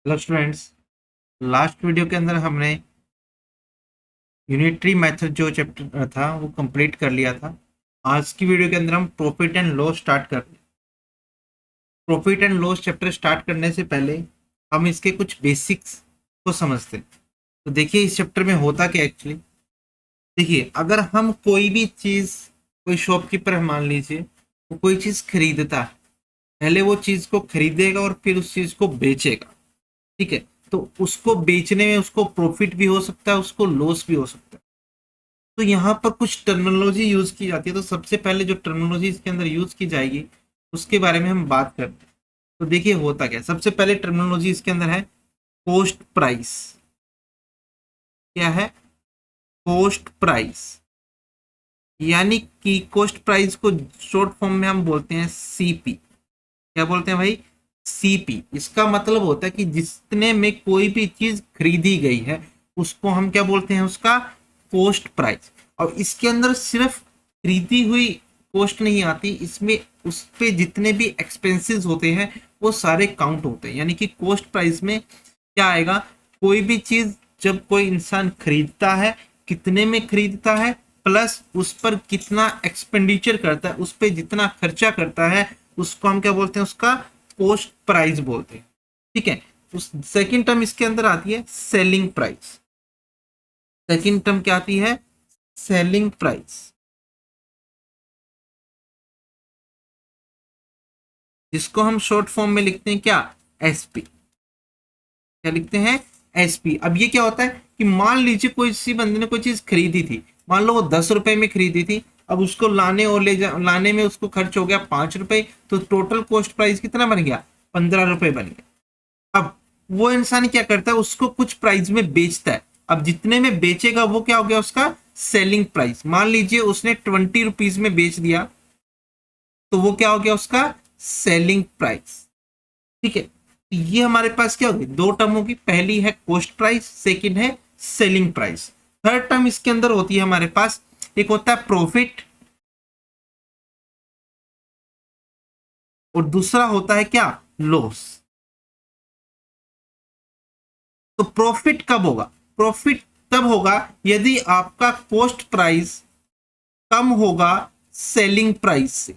Hello students. Last video के अंदर हमने यूनिटरी मेथड जो चैप्टर था वो कंप्लीट कर लिया था। आज की वीडियो के अंदर हम प्रॉफिट एंड लॉस स्टार्ट कर रहे हैं। Profit and loss chapter start करने से पहले हम इसके कुछ बेसिक्स को समझते हैं। तो देखिए इस चैप्टर में होता क्या एक्चुअली। देखिए अगर हम कोई भी चीज़, कोई शॉपकीपर मान लीजिए वो कोई चीज़ खरीदता है, पहले वो चीज़ को खरीदेगा और फिर उस चीज़ को बेचेगा। ठीक है, तो उसको बेचने में उसको प्रॉफिट भी हो सकता है, उसको लॉस भी हो सकता है। तो यहाँ पर कुछ टर्मिनोलॉजी यूज की जाती है। तो सबसे पहले जो टर्मिनोलॉजी इसके अंदर यूज की जाएगी उसके बारे में हम बात करते हैं। तो देखिए होता क्या है। सबसे पहले टर्मिनोलॉजी इसके अंदर है कॉस्ट प्राइस। क्या है? Cost price. यानी कि कॉस्ट प्राइस को शॉर्ट फॉर्म में हम बोलते हैं सीपी। क्या बोलते हैं भाई? सीपी। इसका मतलब होता है कि जितने में कोई भी चीज खरीदी गई है उसको हम क्या बोलते हैं? उसका कॉस्ट प्राइस। और इसके अंदर सिर्फ खरीदी हुई कॉस्ट नहीं आती, इसमें उस पे जितने भी एक्सपेंसेस होते हैं वो सारे काउंट होते हैं। यानी कि कॉस्ट प्राइस में क्या आएगा? कोई भी चीज जब कोई इंसान खरीदता है, कितने में खरीदता है, प्लस उस पर कितना एक्सपेंडिचर करता है, उस पर जितना खर्चा करता है, उसको हम क्या बोलते हैं? उसका कॉस्ट प्राइस बोलते हैं। ठीक है। उस सेकंड टर्म इसके अंदर आती है सेलिंग प्राइस। सेकंड टर्म क्या आती है? सेलिंग प्राइस, जिसको हम शॉर्ट फॉर्म में लिखते हैं क्या? एसपी। क्या लिखते हैं? एसपी। अब ये क्या होता है कि मान लीजिए कोई सी बंदे ने कोई चीज खरीदी थी, मान लो वो 10 रुपए में खरीदी थी, अब उसको लाने और लाने में उसको खर्च हो गया 5 रुपए, तो टोटल कॉस्ट प्राइस कितना बन गया? 15 रुपए बन गया। अब वो इंसान क्या करता है? उसको कुछ प्राइस में बेचता है। अब जितने में बेचेगा वो क्या हो गया? उसका सेलिंग प्राइस। मान लीजिए उसने 20 रुपीज में बेच दिया, तो वो क्या हो गया? उसका सेलिंग प्राइस। ठीक है। तो ये हमारे पास क्या होगी? दो टर्म होगी। पहली है कॉस्ट प्राइस, सेकंड है सेलिंग प्राइस। थर्ड टर्म इसके अंदर होती है हमारे पास, एक होता है प्रॉफिट और दूसरा होता है क्या? लॉस। तो प्रॉफिट कब होगा? प्रॉफिट तब होगा यदि आपका कॉस्ट प्राइस कम होगा सेलिंग प्राइस से।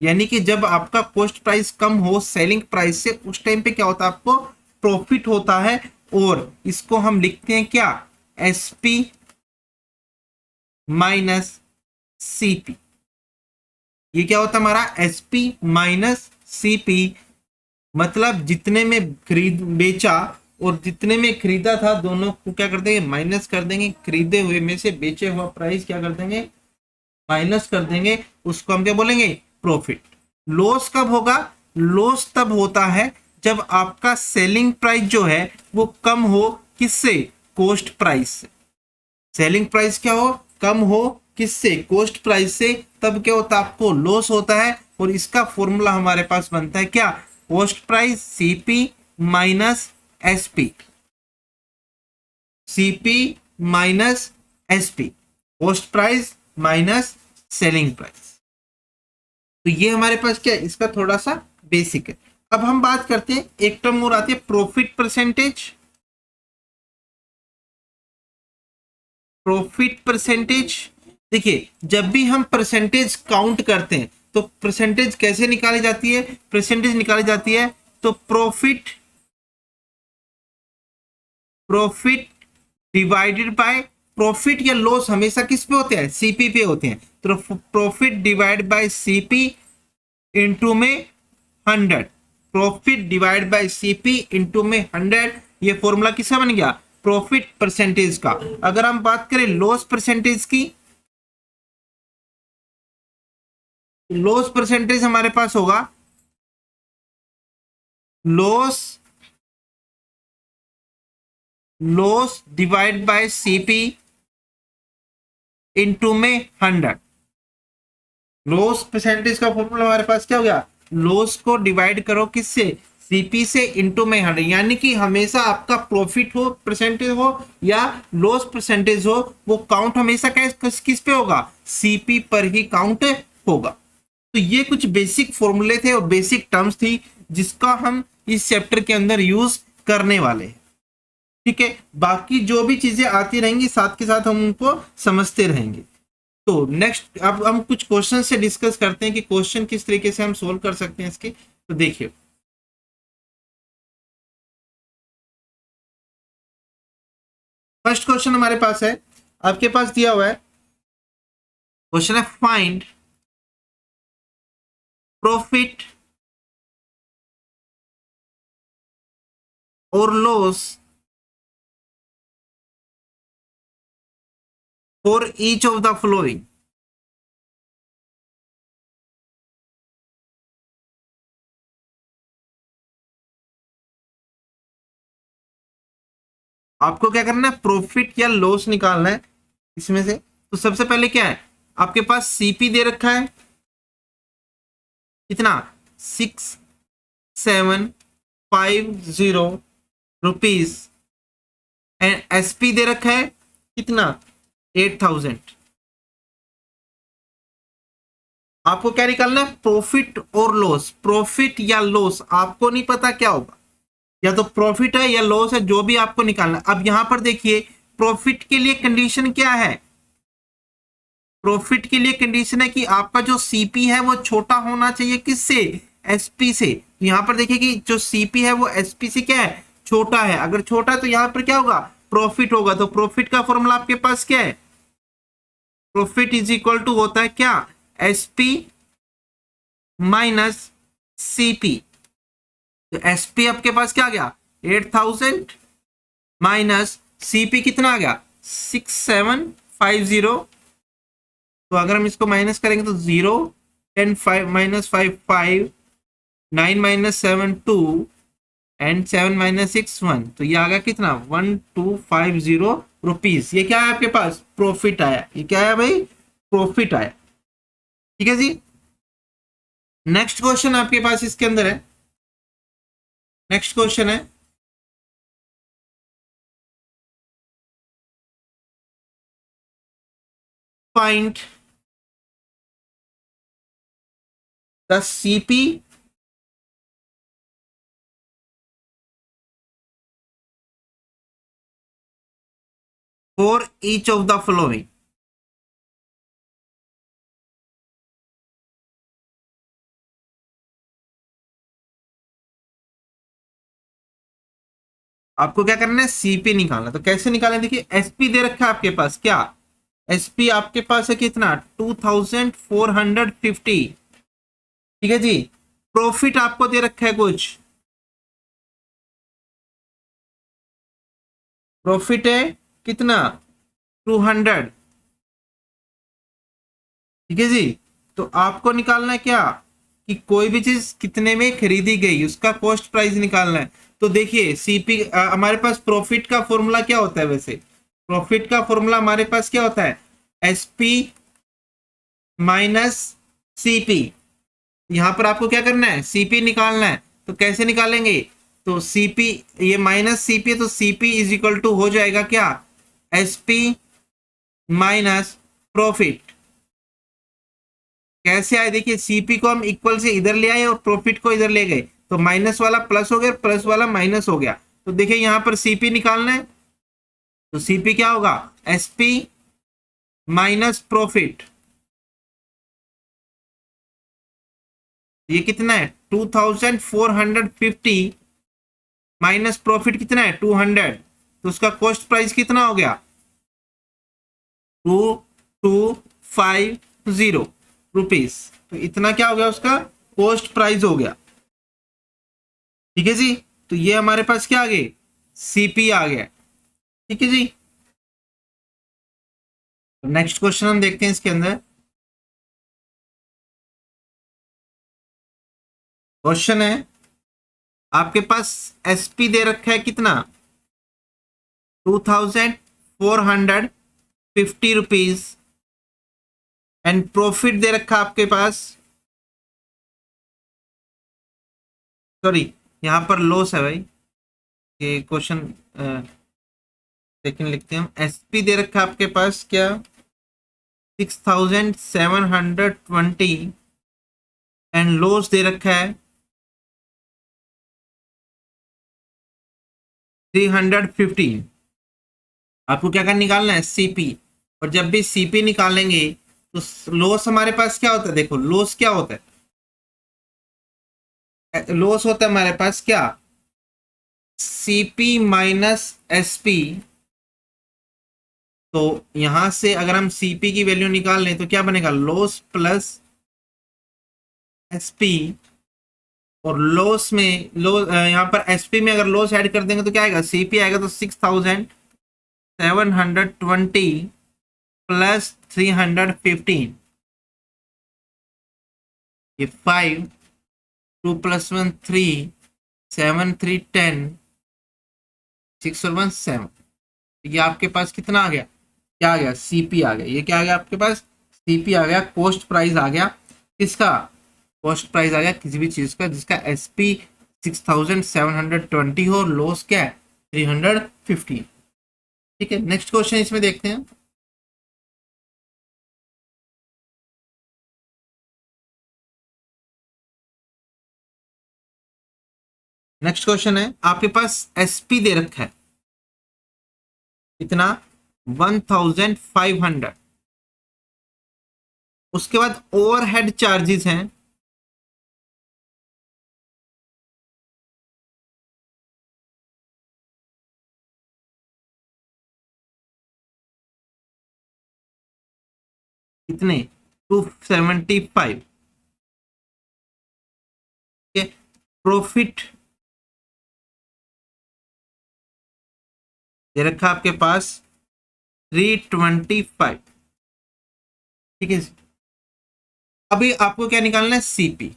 यानी कि जब आपका कॉस्ट प्राइस कम हो सेलिंग प्राइस से, उस टाइम पे क्या होता है? आपको प्रॉफिट होता है। और इसको हम लिखते हैं क्या? SP minus CP. ये क्या होता है हमारा? SP minus CP. मतलब जितने में खरीद बेचा और जितने में खरीदा था, दोनों को क्या कर देंगे? माइनस कर देंगे। खरीदे हुए में से बेचे हुआ प्राइस क्या कर देंगे? माइनस कर देंगे। उसको हम क्या बोलेंगे? प्रॉफिट। लॉस कब होगा? लॉस तब होता है जब आपका सेलिंग प्राइस जो है वो कम हो। किससे? कॉस्ट प्राइस से। सेलिंग प्राइस क्या हो? कम हो। किससे? कॉस्ट प्राइस से। तब क्या होता है? आपको लॉस होता है। और इसका फॉर्मूला हमारे पास बनता है क्या? Cost price CP minus SP. CP minus SP, cost price minus selling price. तो ये हमारे पास क्या है? इसका थोड़ा सा बेसिक है। अब हम बात करते हैं, एक टर्म और आती है प्रॉफिट परसेंटेज। प्रॉफिट परसेंटेज, देखिए जब भी हम परसेंटेज काउंट करते हैं तो परसेंटेज कैसे निकाली जाती है? परसेंटेज निकाली जाती है तो profit, profit divided by, profit या लॉस हमेशा किस पे होते हैं? सीपी पे होते हैं। तो profit divide by CP into में 100। Profit divide by CP into में 100। ये फॉर्मूला किसका बन गया? प्रॉफिट परसेंटेज का। अगर हम बात करें लॉस परसेंटेज की, लॉस परसेंटेज हमारे पास होगा loss, loss divide by CP into में 100। लॉस परसेंटेज का फॉर्मूला हमारे पास क्या हो गया? लॉस को डिवाइड करो किससे? सीपी से इंटू में 100। यानी कि हमेशा आपका प्रॉफिट हो परसेंटेज हो या लॉस परसेंटेज हो, वो काउंट हमेशा किस पे होगा? सीपी पर ही काउंट होगा। तो ये कुछ बेसिक फॉर्मूले थे और बेसिक टर्म्स थी जिसका हम इस चैप्टर के अंदर यूज करने वाले हैं। ठीक है, बाकी जो भी चीजें आती रहेंगी साथ के साथ हम उनको समझते रहेंगे। तो नेक्स्ट अब हम कुछ क्वेश्चन से डिस्कस करते हैं कि क्वेश्चन किस तरीके से हम सोल्व कर सकते हैं इसके। तो देखिए, फर्स्ट क्वेश्चन हमारे पास है, आपके पास दिया हुआ है, क्वेश्चन है फाइंड प्रॉफिट और loss for each of the flowing. आपको क्या करना है, प्रॉफिट या लॉस निकालना है इसमें से। तो सबसे पहले क्या है, आपके पास सीपी दे रखा है कितना, 6750 रुपीज, एंड एसपी दे रखा है कितना, 8000। आपको क्या निकालना है, प्रॉफिट और लॉस। प्रॉफिट या लॉस आपको नहीं पता क्या होगा, या तो प्रॉफिट है या लॉस है, जो भी आपको निकालना है। अब यहां पर देखिए, प्रॉफिट के लिए कंडीशन क्या है, प्रॉफिट के लिए कंडीशन है कि आपका जो सीपी है वो छोटा होना चाहिए किससे, एसपी से। यहां पर देखिए कि जो सीपी है वो एसपी से क्या है, छोटा है। अगर छोटा है तो यहां पर क्या होगा, प्रॉफिट होगा। तो प्रॉफिट का फॉर्मूला आपके पास क्या है, प्रॉफिट इज इक्वल टू होता है क्या, एसपी माइनस सीपी। तो एसपी आपके पास क्या आ गया, 8000 माइनस सीपी कितना आ गया, 6750। तो अगर हम इसको माइनस करेंगे तो 0 10 5 माइनस 5 5 9 माइनस 7 2 एंड 7 माइनस 6 1। तो ये आ गया कितना, 1250 रुपीज। ये क्या है आपके पास, प्रॉफिट आया। ये क्या है भाई, प्रॉफिट आया। ठीक है जी। नेक्स्ट क्वेश्चन आपके पास इसके अंदर है, नेक्स्ट क्वेश्चन है, find the CP for each of the following. आपको क्या करना है, सीपी निकालना। तो कैसे निकालें, देखिए एसपी दे रखा है आपके पास क्या, एसपी आपके पास है कितना, 2450। ठीक है जी। प्रॉफिट आपको दे रखा है कुछ, प्रॉफिट है कितना, 200। ठीक है जी। तो आपको निकालना है क्या, कि कोई भी चीज कितने में खरीदी गई उसका कॉस्ट प्राइस निकालना है। तो देखिए सीपी, हमारे पास प्रॉफिट का फॉर्मूला क्या होता है, वैसे प्रॉफिट का फॉर्मूला हमारे पास क्या होता है, एसपी माइनस सीपी। यहां पर आपको क्या करना है, सीपी निकालना है। तो कैसे निकालेंगे, तो सीपी, ये माइनस सीपी है तो सीपी इज इक्वल टू हो जाएगा क्या, एसपी माइनस प्रॉफिट। कैसे आए, देखिए सीपी को हम इक्वल से इधर ले आए और प्रॉफिट को इधर ले गए, तो माइनस वाला प्लस हो गया, प्लस वाला माइनस हो गया। तो देखिए यहां पर सीपी निकालना है, तो सीपी क्या होगा, एसपी माइनस प्रॉफिट। ये कितना है, 2450 माइनस प्रॉफिट कितना है, 200। तो उसका कॉस्ट प्राइस कितना हो गया, 2250 रुपीज। तो इतना क्या हो गया, उसका कॉस्ट प्राइस हो गया। ठीक है जी। तो ये हमारे पास क्या आ गए, सीपी आ गया। ठीक है जी। नेक्स्ट क्वेश्चन हम देखते हैं इसके अंदर। क्वेश्चन है, आपके पास एसपी दे रखा है कितना, 2450 रुपीज, एंड प्रॉफिट दे रखा आपके पास, सॉरी यहां पर लॉस है भाई, ये क्वेश्चन सेकंड लिखते हैं हम। एसपी दे रखा आपके पास क्या, 6720, एंड लॉस दे रखा है 315। आपको क्या निकालना है, सीपी। और जब भी सीपी निकालेंगे तो लॉस हमारे पास क्या होता है, देखो लॉस क्या होता है, लॉस होता है हमारे पास क्या, सीपी माइनस एसपी। तो यहां से अगर हम सीपी की वैल्यू निकाल लें तो क्या बनेगा, लॉस प्लस एसपी। और लॉस में यहाँ पर एसपी में अगर लॉस ऐड कर देंगे तो क्या आएगा, सीपी आएगा तो 6720 प्लस 315, ये 5, 2 + 1 3, 7 3 10, 6 और 1 7। ये आपके पास कितना आ गया, क्या आ गया, सीपी आ गया। ये क्या आ गया आपके पास, सीपी आ गया, कॉस्ट प्राइस आ गया। किसका, कॉस्ट प्राइस आ गया किसी भी चीज का जिसका एसपी 6720 हो और लॉस क्या है 315। ठीक है, नेक्स्ट क्वेश्चन इसमें देखते हैं। नेक्स्ट क्वेश्चन है, आपके पास एसपी दे रखा है कितना, 1500। उसके बाद ओवरहेड चार्जेस हैं कितने, 275। प्रॉफिट दे रखा है आपके पास 325। ठीक है, अभी आपको क्या निकालना है, सीपी।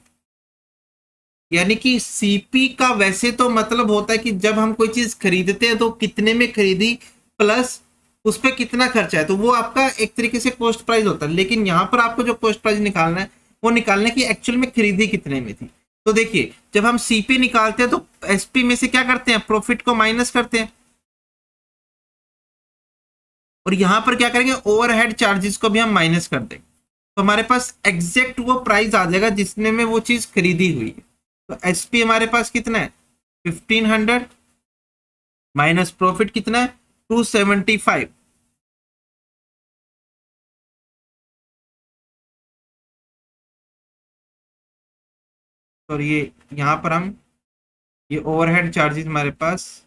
यानी कि सीपी का वैसे तो मतलब होता है कि जब हम कोई चीज खरीदते हैं तो कितने में खरीदी प्लस उस पर कितना खर्चा है, तो वो आपका एक तरीके से कॉस्ट प्राइस होता है। लेकिन यहां पर आपको जो कॉस्ट प्राइस निकालना है वो निकालना है कि एक्चुअल में खरीदी कितने में थी। तो देखिए, जब हम सीपी निकालते हैं तो एसपी में से क्या करते हैं, प्रॉफिट को माइनस करते हैं। और यहां पर क्या करेंगे, ओवरहेड चार्जेस को भी हम माइनस कर देंगे। तो हमारे पास एग्जैक्ट वो प्राइस आ जाएगा जिसने में वो चीज खरीदी हुई है। तो एसपी हमारे पास कितना है 1500 माइनस प्रॉफिट कितना है 275। और ये यहाँ पर हम ये ओवरहेड चार्जेस हमारे पास,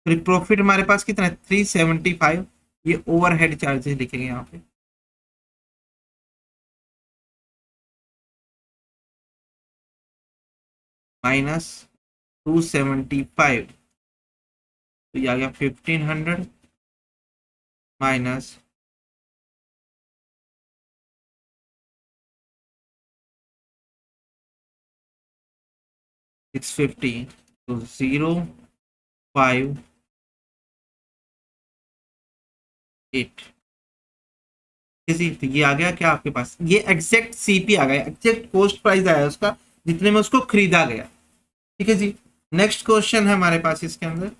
फिर प्रॉफिट हमारे पास कितना है 375। ये ओवरहेड चार्जेस लिखेंगे यहाँ पे, माइनस 275। तो ये आ गया 1500 माइनस 650। तो 058। किसी तो ये आ गया क्या आपके पास, ये एग्जैक्ट सीपी आ गया, एग्जैक्ट कॉस्ट प्राइस आया उसका जितने में उसको खरीदा गया। ठीक है जी, नेक्स्ट क्वेश्चन है हमारे पास इसके अंदर।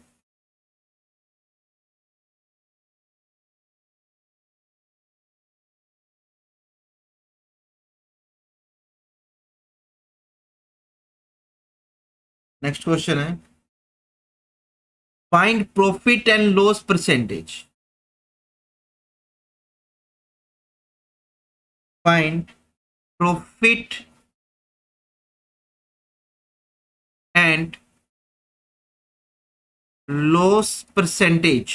नेक्स्ट क्वेश्चन है, find profit and loss percentage. Find profit and loss percentage.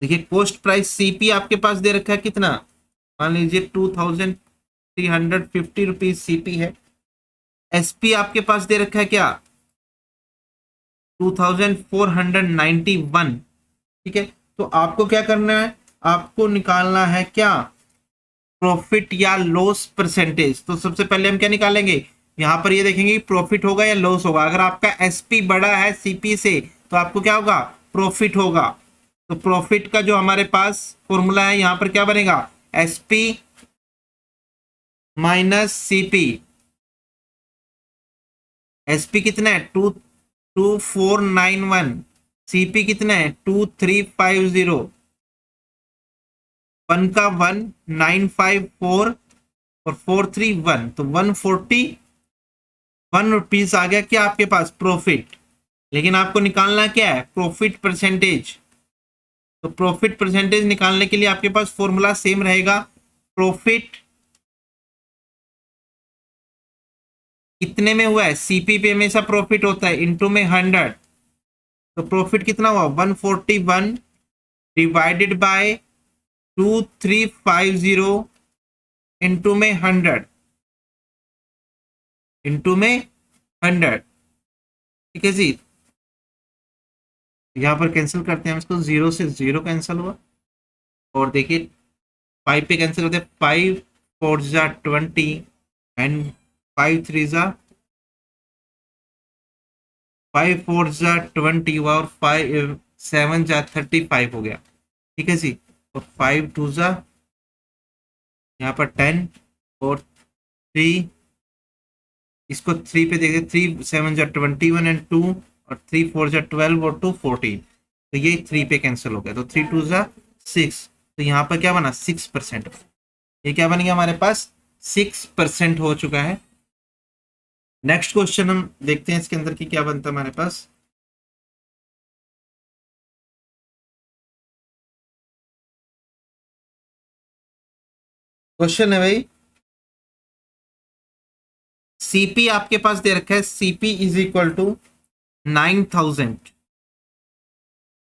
देखिए, कॉस्ट प्राइस सीपी आपके पास दे रखा है कितना, मान लीजिए 2350 रुपीज सीपी है। एसपी आपके पास दे रखा है क्या, 2491। ठीक है, तो आपको क्या करना है, आपको निकालना है क्या, प्रॉफिट या लॉस परसेंटेज। तो सबसे पहले हम क्या निकालेंगे, यहां पर ये देखेंगे प्रॉफिट होगा या लॉस होगा। अगर आपका एसपी बड़ा है सीपी से तो आपको क्या होगा, प्रॉफिट होगा। तो प्रॉफिट का जो हमारे पास फॉर्मूला है यहां पर क्या बनेगा, एसपी माइनस सीपी। एसपी कितना है 2491, सीपी कितना है 2350। 1 का 1 954 और 431, तो 141 आ गया क्या आपके पास प्रॉफिट। लेकिन आपको निकालना क्या है, प्रॉफिट परसेंटेज। तो प्रॉफिट परसेंटेज निकालने के लिए आपके पास फॉर्मूला सेम रहेगा, प्रॉफिट कितने में हुआ है, सीपी पे हमेशा प्रॉफिट होता है, इनटू में 100। तो प्रॉफिट कितना हुआ 141 डिवाइडेड बाय 2350 इनटू में 100, इनटू में 100। ठीक है जी, यहाँ पर कैंसिल करते हैं हम इसको, 0 से 0 कैंसिल हुआ। और देखिए 5 पे कैंसिल होते हैं, 5 4 जा 20 एंड 5 3 जा 5 4 जा 20 हुआ, और 5 7 जा 35 हो गया। ठीक है जी, और 5 2 जा यहाँ पर 10, और 3, इसको 3 पे देखिए, 3 7 जा 21 एंड 2, और 3 4 जा 12 और 2 14। तो ये 3 पे कैंसिल हो गया, तो 3 2 जा 6। तो यहाँ पर क्या बना 6%। ये क्या बन गया हमारे पास 6% हो चुका है। नेक्स्ट क्वेश्चन हम देखते हैं इसके अंदर की क्या बनता है हमारे पास। क्वेश्चन है भाई, सीपी आपके पास दे रखा है, CP is equal to 9000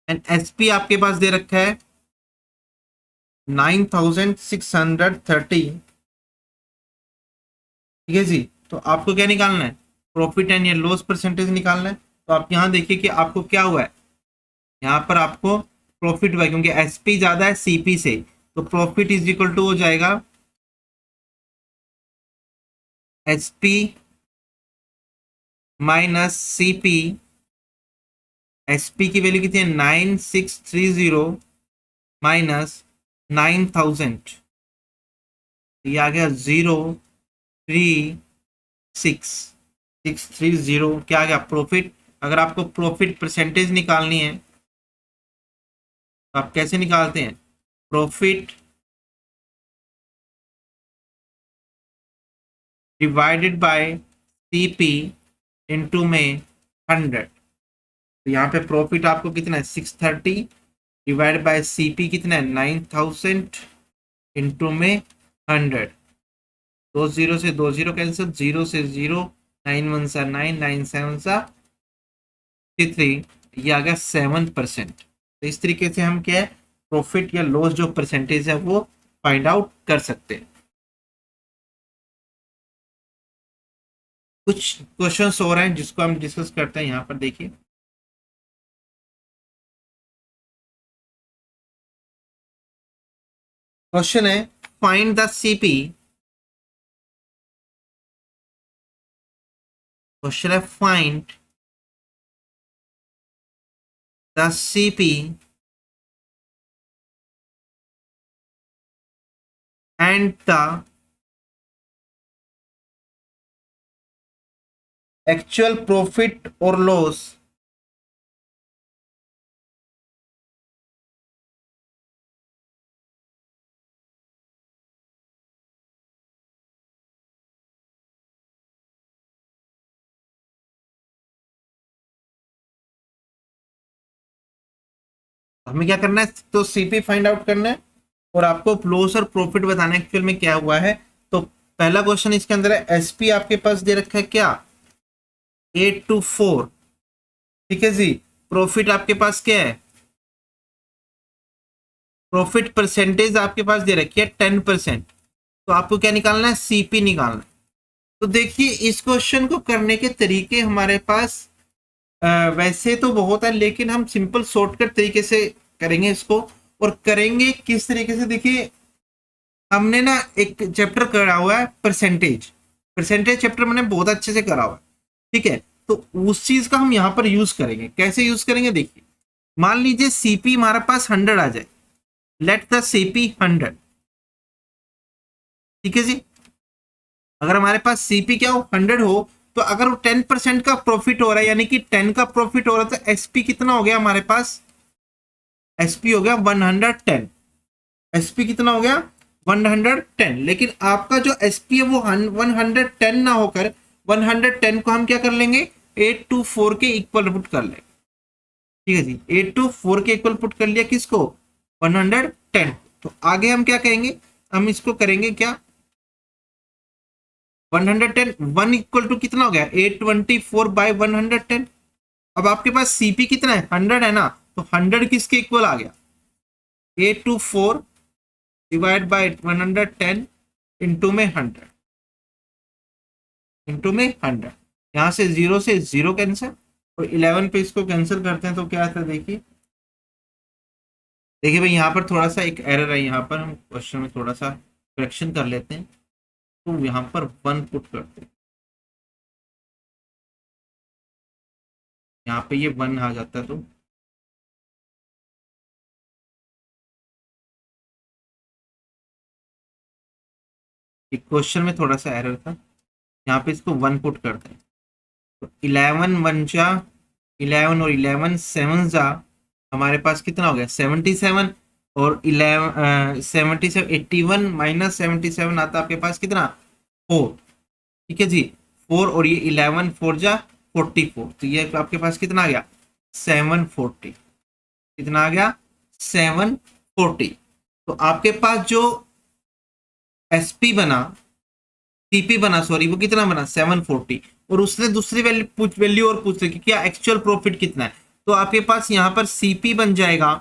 and SP आपके पास दे रखा है 9630। ठीक है जी, तो आपको क्या निकालना है, प्रॉफिट एंड या लॉस परसेंटेज निकालना है। तो आप यहाँ देखिए कि आपको क्या हुआ है, यहाँ पर आपको प्रॉफिट हुआ है, क्योंकि एसपी ज्यादा है सीपी से, तो प्रॉफिट इज इक्वल टू हो जाएगा एसपी माइनस सीपी। एसपी की वैल्यू कितनी है 9630 माइनस 9000, ये आ गया 036 क्या आ गया प्रॉफिट। अगर आपको प्रॉफिट परसेंटेज निकालनी है तो आप कैसे निकालते हैं, profit divided by CP into में 100। तो यहाँ पे प्रॉफिट आपको कितना है 630 डिवाइड बाय सीपी कितना है 9000 इनटू में 100। 20 से 20 कैंसिल, 0 से 0, 9 1 सा 9, 9 7 सा 3, ये आ गया 7%। तो इस तरीके से हम क्या है प्रॉफिट या लॉस जो परसेंटेज है वो फाइंड आउट कर सकते हैं। कुछ क्वेश्चंस हो रहे हैं जिसको हम डिस्कस करते हैं, यहाँ पर देखिए। क्वेश्चन है फाइंड द सीपी। क्वेश्चन है find the CP and the actual profit और लॉस हमें क्या करना है, तो सीपी फाइंड आउट करना है और आपको लॉस और प्रॉफिट बताना है एक्चुअल में क्या हुआ है। तो पहला क्वेश्चन इसके अंदर है एसपी आपके पास दे रखा है क्या 824। ठीक है जी, प्रॉफिट आपके पास क्या है, प्रॉफिट परसेंटेज आपके पास दे रखी है 10%। तो आपको क्या निकालना है, सीपी निकालना है। तो देखिए इस क्वेश्चन को करने के तरीके हमारे पास वैसे तो बहुत है, लेकिन हम सिंपल शॉर्टकट तरीके से करेंगे इसको। और करेंगे किस तरीके से, देखिए हमने ना एक चैप्टर करा हुआ है परसेंटेज, परसेंटेज चैप्टर मैंने बहुत अच्छे से करा हुआ है। ठीक है, तो उस चीज का हम यहाँ पर यूज करेंगे। कैसे यूज करेंगे, देखिए मान लीजिए सीपी हमारे पास 100 आ जाए, लेट द सीपी 100। ठीक है जी, अगर हमारे पास सीपी क्या हो 100 हो, तो अगर वो 10% का प्रॉफिट हो रहा है, यानी कि 10 का प्रॉफिट हो रहा है, तो एसपी कितना हो गया हमारे पास, एसपी हो गया 110। एसपी कितना हो गया 110, लेकिन आपका जो एसपी है वो 110 ना होकर 110 को हम क्या कर लेंगे 824 के इक्वल पुट कर लेंगे। ठीक है जी, 824 के इक्वल पुट कर लिया किसको 110। तो आगे हम क्या करेंगे, हम इसको करेंगे क्या 110 1 इक्वल टू कितना हो गया 824 बाय 110। अब आपके पास सीपी कितना है 100 है ना, तो 100 किसके इक्वल आ गया 824 डिवाइड बाय 110 इंटू में 100 इंटू में 100। यहाँ से 0 से 0 कैंसिल और 11 पे इसको कैंसिल करते हैं तो क्या आता है देखिए। देखिए भाई यहाँ पर थोड़ा सा एक एरर है, यहाँ पर हम क्वेश्चन में थोड़ा सा करेक्शन कर लेते हैं। तो यहाँ पर 1 पुट करते हैं, यहाँ पे ये 1 आ जाता है। तो क्वेश्चन में थोड़ा सा एरर था, यहाँ पे इसको 1 पुट करते हैं। तो 11 1 जा 11 और 11 7 जा हमारे पास कितना हो गया 77 और 11 77 81 माइनस 77 आता है आपके पास कितना 4। ठीक है जी 4 और ये 11 4 जा 44, तो ये आपके पास कितना आ गया 740। कितना आ गया 740। तो आपके पास जो एसपी बना सीपी बना सॉरी वो कितना बना 740, और उसने दूसरी वैल्यू और पूछ कि क्या एक्चुअल प्रॉफिट कितना है। तो आपके पास यहाँ पर सीपी बन जाएगा,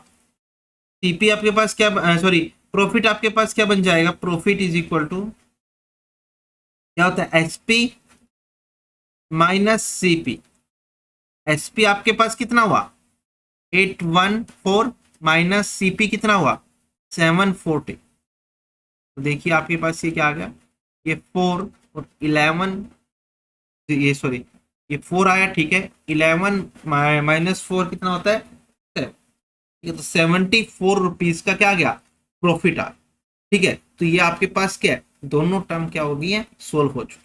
सीपी आपके पास क्या सॉरी प्रॉफिट आपके पास क्या बन जाएगा, प्रॉफिट इज इक्वल टू क्या होता है एसपी माइनस सीपी। एसपी आपके पास कितना हुआ 814 माइनस सीपी कितना हुआ 740। तो देखिए आपके पास ये क्या आ गया, ये 4 और 11 ये सॉरी ये 4 आया। ठीक है 11 माइनस 4 कितना होता है 7। ठीक है तो 74 रुपीज का क्या आ गया प्रॉफिट आ। ठीक है तो ये आपके पास क्या है दोनों टर्म क्या हो गई है सोल्व हो चुकी।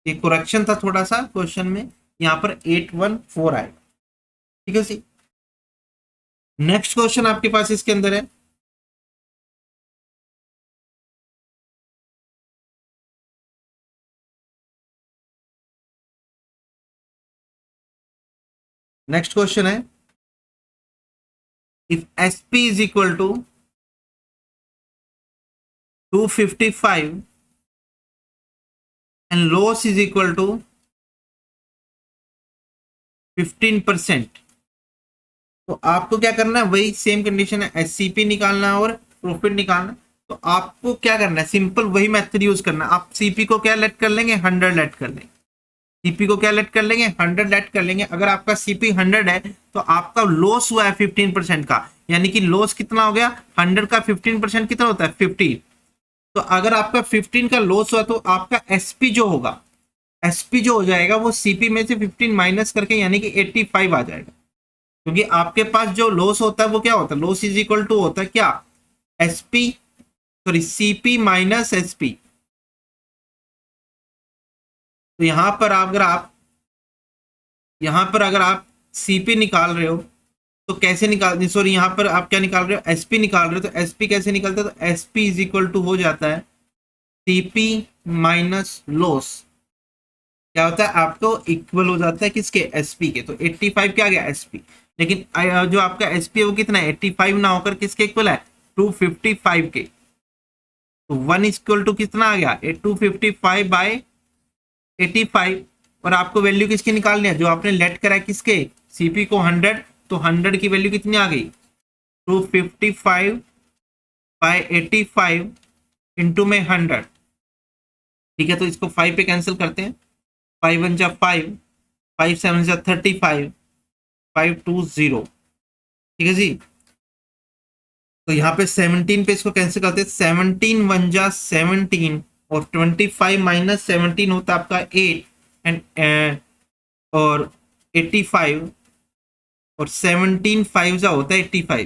ये करेक्शन था थोड़ा सा क्वेश्चन में, यहाँ पर 814 आएगा। ठीक है जी नेक्स्ट क्वेश्चन आपके पास इसके अंदर है नेक्स्ट क्वेश्चन है if SP is equal to 255 and loss is equal to 15%, तो आपको क्या करना है वही सेम कंडीशन है एससीपी निकालना है और प्रॉफिट निकालना है। तो आपको क्या करना है सिंपल वही मेथड यूज करना है। आप सीपी को क्या लेट कर लेंगे 100 लेट कर लेंगे, सीपी को क्या लेट कर लेंगे 100 लेट कर लेंगे। अगर आपका सीपी 100 है तो आपका लॉस हुआ है 15% का, यानी कि लॉस कितना हो गया 100 का 15% कितना होता है 15। तो अगर आपका 15 का लॉस हुआ तो आपका एसपी जो होगा एसपी जो हो जाएगा वो सीपी में से 15 माइनस करके यानी कि 85 आ जाएगा। क्योंकि आपके पास जो लॉस होता है वो क्या होता है लॉस इज इक्वल टू होता है क्या SP sorry CP minus SP. तो यहां पर अगर आप सीपी निकाल रहे हो तो कैसे निकाल सॉरी यहाँ पर आप क्या निकाल रहे हो एसपी निकाल रहे हो, तो एसपी कैसे निकलता है तो एसपी इज इक्वल टू हो जाता है सीपी माइनस लॉस। क्या होता है आपको इक्वल हो जाता है किसके एसपी के। तो 85 क्या आ गया एसपी, लेकिन जो आपका एसपी है वो कितना है 85 ना होकर किसके इक्वल है 255 के। तो 1 इक्वल टू कितना आ गया 255 बाय 85, और आपको वैल्यू किसकी निकालनी है जो आपने लेट करा है किसके सीपी को 100, तो 100 की वैल्यू कितनी आ गई 255 बाय 85 इंटू में 100। ठीक है तो इसको 5 पे कैंसिल करते हैं, 5 1 जा 5 5 7 जा 35 5 2 0। ठीक है जी तो यहाँ पे 17 पे इसको कैंसिल करते हैं, 17 1 जा 17 और 25 माइनस 17 होता है आपका 8 एंड और 85 और 17 5 जा होता है 85।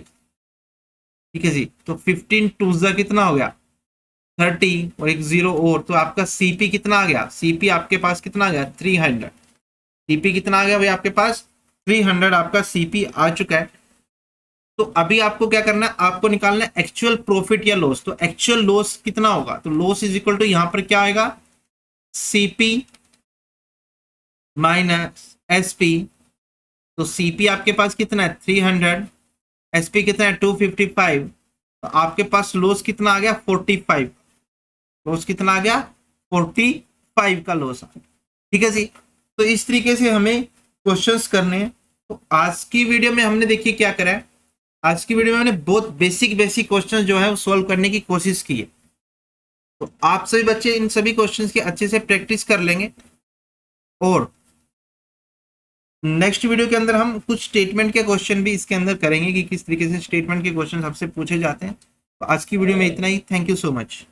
ठीक है जी तो 15 2 जा कितना हो गया 30 और एक 0 और, तो आपका सीपी कितना आ गया सीपी आपके पास कितना आ गया 300। सीपी कितना आ गया भाई आपके पास 300 आपका सीपी आ चुका है। तो अभी आपको क्या करना है, आपको निकालना है एक्चुअल प्रॉफिट या लॉस। तो एक्चुअल लॉस कितना होगा, तो लॉस इज इक्वल टू यहां पर क्या आएगा, सीपी माइनस एसपी। तो सीपी आपके पास कितना है 300, एसपी कितना है 255, तो आपके पास लॉस कितना आ गया 45। लॉस कितना आ गया 45 का लॉस आ गया। ठीक है जी। तो इस तरीके से हमें क्वेश्चंस करने हैं। तो आज की वीडियो में हमने देखिए क्या करा है, आज की वीडियो में हमने बहुत बेसिक बेसिक क्वेश्चन जो है वो सॉल्व करने की कोशिश की है। तो आप सभी बच्चे इन सभी क्वेश्चंस की अच्छे से प्रैक्टिस कर लेंगे, और नेक्स्ट वीडियो के अंदर हम कुछ स्टेटमेंट के क्वेश्चन भी इसके अंदर करेंगे कि किस तरीके से स्टेटमेंट के क्वेश्चन सबसे पूछे जाते हैं। तो आज की वीडियो में इतना ही। Thank you so much.